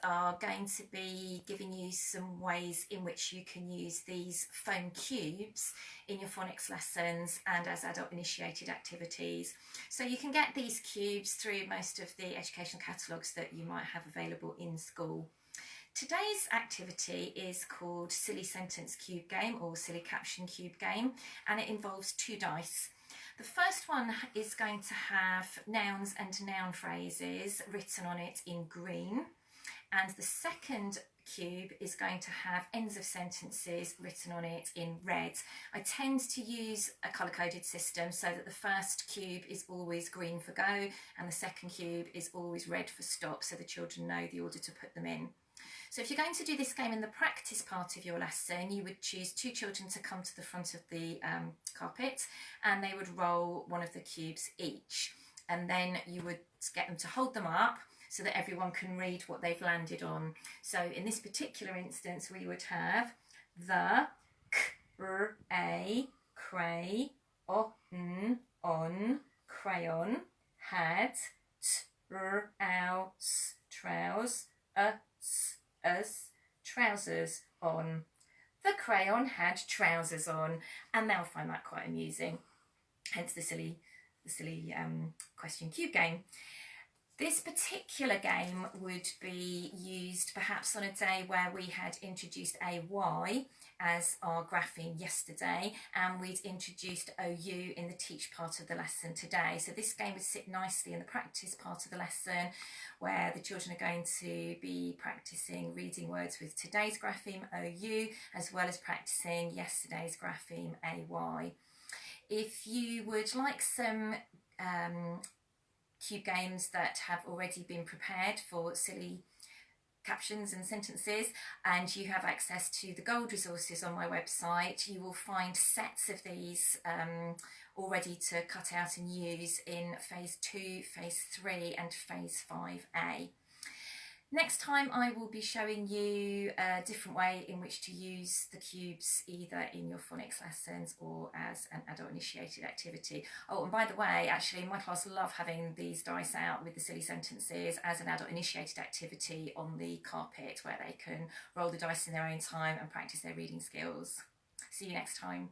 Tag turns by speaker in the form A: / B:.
A: Are going to be giving you some ways in which you can use these foam cubes in your phonics lessons and as adult initiated activities. So you can get these cubes through most of the educational catalogues that you might have available in school. Today's activity is called Silly Sentence Cube Game or Silly Caption Cube Game, and it involves 2 dice. The first one is going to have nouns and noun phrases written on it in green, and the second cube is going to have ends of sentences written on it in red. I tend to use a colour-coded system so that the first cube is always green for go and the second cube is always red for stop, so the children know the order to put them in. So if you're going to do this game in the practice part of your lesson, you would choose 2 children to come to the front of the carpet, and they would roll one of the cubes each, and then you would get them to hold them up so that everyone can read what they've landed on. So in this particular instance, we would have the cray, on, crayon, had, trouse, trousers on. The crayon had trousers on, and they'll find that quite amusing. Hence the silly question cube game. This particular game would be used perhaps on a day where we had introduced AY as our grapheme yesterday, and we'd introduced OU in the teach part of the lesson today. So this game would sit nicely in the practice part of the lesson, where the children are going to be practicing reading words with today's grapheme OU, as well as practicing yesterday's grapheme AY. If you would like some cube games that have already been prepared for silly captions and sentences, and you have access to the gold resources on my website, you will find sets of these all ready to cut out and use in phase 2, phase 3 and phase 5A. Next time I will be showing you a different way in which to use the cubes, either in your phonics lessons or as an adult initiated activity. Oh, and by the way, actually my class love having these dice out with the silly sentences as an adult initiated activity on the carpet, where they can roll the dice in their own time and practice their reading skills. See you next time.